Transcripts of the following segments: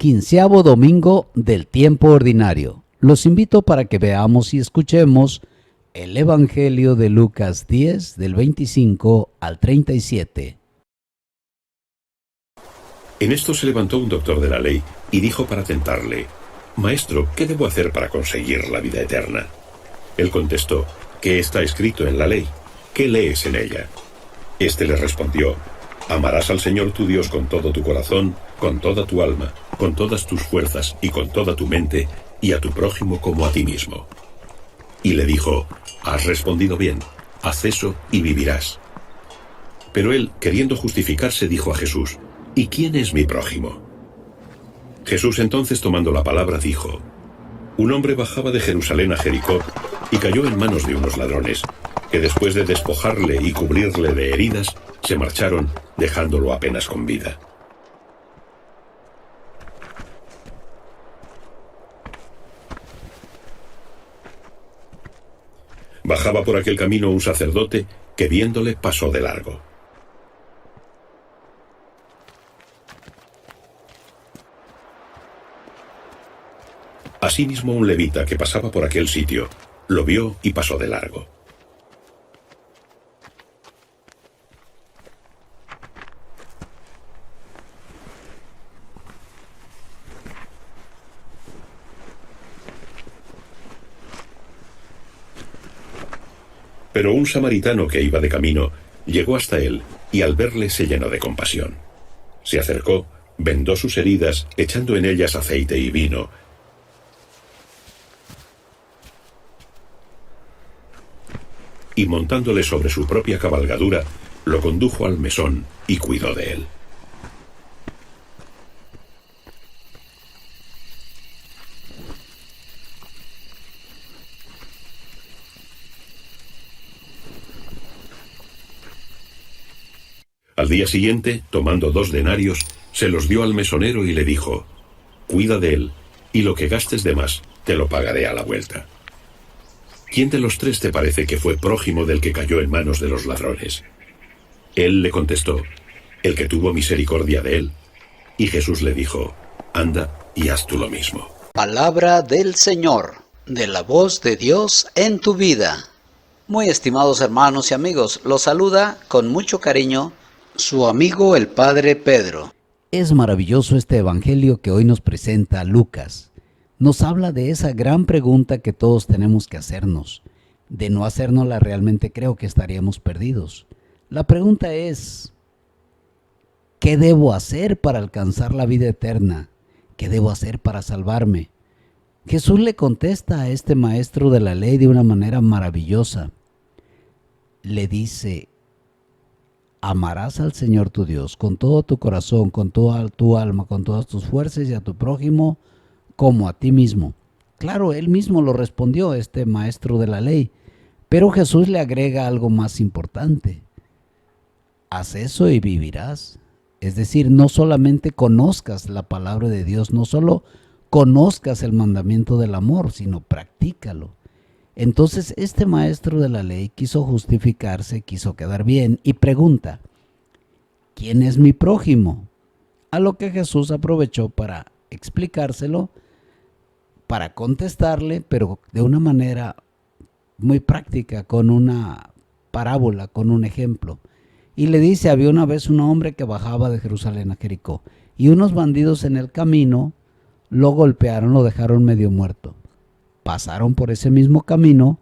15º domingo del tiempo ordinario. Los invito para que veamos y escuchemos el Evangelio de Lucas 10, del 25 al 37. En esto se levantó un doctor de la ley y dijo para tentarle: «Maestro, ¿qué debo hacer para conseguir la vida eterna?». Él contestó: «¿Qué está escrito en la ley? ¿Qué lees en ella?». Este le respondió: «Amarás al Señor tu Dios con todo tu corazón, con toda tu alma, con todas tus fuerzas y con toda tu mente, y a tu prójimo como a ti mismo». Y le dijo: «Has respondido bien, haz eso y vivirás». Pero él, queriendo justificarse, dijo a Jesús: «¿Y quién es mi prójimo?». Jesús entonces, tomando la palabra, dijo: «Un hombre bajaba de Jerusalén a Jericó y cayó en manos de unos ladrones, que después de despojarle y cubrirle de heridas, se marcharon, dejándolo apenas con vida». Bajaba por aquel camino un sacerdote que, viéndole, pasó de largo. Asimismo, un levita que pasaba por aquel sitio lo vio y pasó de largo. Pero un samaritano que iba de camino llegó hasta él y al verle se llenó de compasión. Se acercó, vendó sus heridas, echando en ellas aceite y vino, y montándole sobre su propia cabalgadura, lo condujo al mesón y cuidó de él. Al día siguiente, tomando 2 denarios, se los dio al mesonero y le dijo: «Cuida de él, y lo que gastes de más, te lo pagaré a la vuelta». «¿Quién de los 3 te parece que fue prójimo del que cayó en manos de los ladrones?». Él le contestó: «El que tuvo misericordia de él». Y Jesús le dijo: «Anda y haz tú lo mismo». Palabra del Señor, de la voz de Dios en tu vida. Muy estimados hermanos y amigos, los saluda con mucho cariño su amigo el Padre Pedro. Es maravilloso este evangelio que hoy nos presenta Lucas. Nos habla de esa gran pregunta que todos tenemos que hacernos. De no hacérnosla realmente creo que estaríamos perdidos. La pregunta es: ¿qué debo hacer para alcanzar la vida eterna? ¿Qué debo hacer para salvarme? Jesús le contesta a este maestro de la ley de una manera maravillosa. Le dice: amarás al Señor tu Dios con todo tu corazón, con toda tu alma, con todas tus fuerzas, y a tu prójimo como a ti mismo. Claro, él mismo lo respondió, este maestro de la ley, pero Jesús le agrega algo más importante. Haz eso y vivirás. Es decir, no solamente conozcas la palabra de Dios, no solo conozcas el mandamiento del amor, sino practícalo. Entonces este maestro de la ley quiso justificarse, quiso quedar bien y pregunta: ¿quién es mi prójimo? A lo que Jesús aprovechó para explicárselo, para contestarle, pero de una manera muy práctica, con una parábola, con un ejemplo. Y le dice: había una vez un hombre que bajaba de Jerusalén a Jericó, y unos bandidos en el camino lo golpearon, lo dejaron medio muerto. Pasaron por ese mismo camino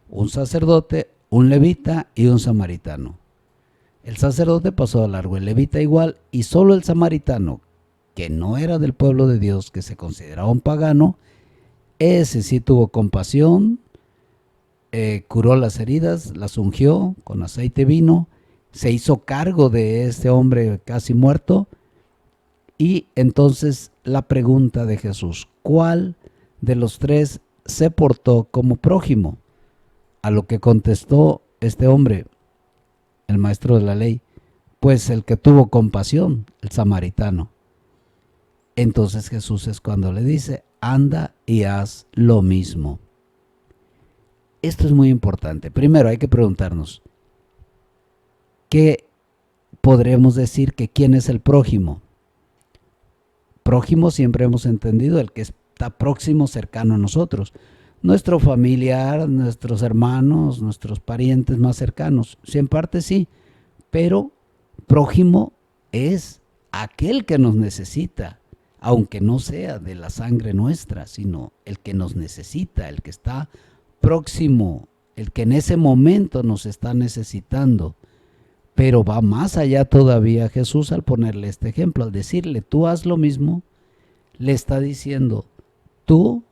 un sacerdote, un levita y un samaritano. El sacerdote pasó de largo, el levita igual, y solo el samaritano, que no era del pueblo de Dios, que se consideraba un pagano, ese sí tuvo compasión, curó las heridas, las ungió con aceite y vino, se hizo cargo de este hombre casi muerto. Y entonces la pregunta de Jesús: ¿cuál de los 3 se portó como prójimo? A lo que contestó este hombre, el maestro de la ley: pues el que tuvo compasión, el samaritano. Entonces Jesús es cuando le dice: anda y haz lo mismo. Esto es muy importante. Primero hay que preguntarnos: ¿qué podremos decir que quién es el prójimo? Prójimo siempre hemos entendido el que está próximo, cercano a nosotros. Nuestro familiar, nuestros hermanos, nuestros parientes más cercanos. Sí, en parte sí, pero prójimo es aquel que nos necesita, aunque no sea de la sangre nuestra, sino el que nos necesita, el que está próximo, el que en ese momento nos está necesitando. Pero va más allá todavía Jesús al ponerle este ejemplo, al decirle, tú haz lo mismo, le está diciendo, tú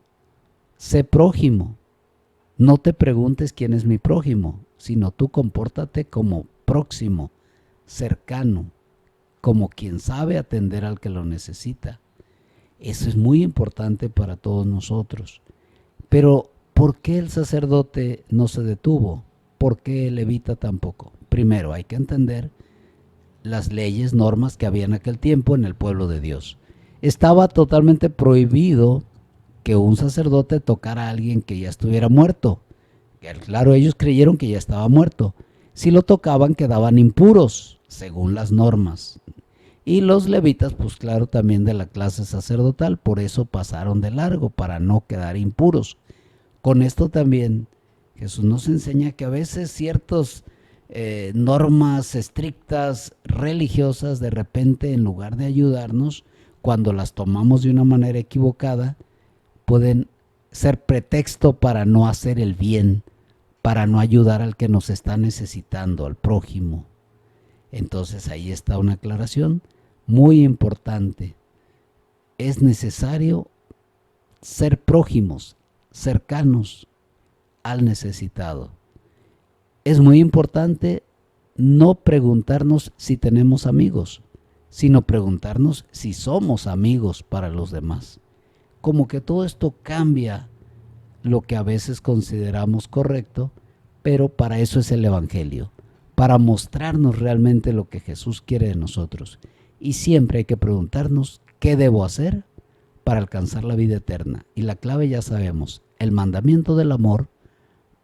sé prójimo, no te preguntes quién es mi prójimo, sino tú compórtate como próximo, cercano, como quien sabe atender al que lo necesita. Eso es muy importante para todos nosotros. Pero, ¿por qué el sacerdote no se detuvo? ¿Por qué el levita tampoco? Primero, hay que entender las leyes, normas que había en aquel tiempo en el pueblo de Dios. Estaba totalmente prohibido que un sacerdote tocara a alguien que ya estuviera muerto. Claro, ellos creyeron que ya estaba muerto. Si lo tocaban, quedaban impuros, según las normas. Y los levitas, pues claro, también de la clase sacerdotal, por eso pasaron de largo, para no quedar impuros. Con esto también Jesús nos enseña que a veces ciertas normas estrictas, religiosas, de repente en lugar de ayudarnos, cuando las tomamos de una manera equivocada, pueden ser pretexto para no hacer el bien, para no ayudar al que nos está necesitando, al prójimo. Entonces ahí está una aclaración muy importante. Es necesario ser prójimos, cercanos al necesitado. Es muy importante no preguntarnos si tenemos amigos, sino preguntarnos si somos amigos para los demás. Como que todo esto cambia lo que a veces consideramos correcto, pero para eso es el Evangelio, para mostrarnos realmente lo que Jesús quiere de nosotros. Y siempre hay que preguntarnos, ¿qué debo hacer para alcanzar la vida eterna? Y la clave ya sabemos, el mandamiento del amor,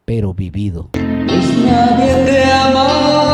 pero vivido. Pues nadie te ama.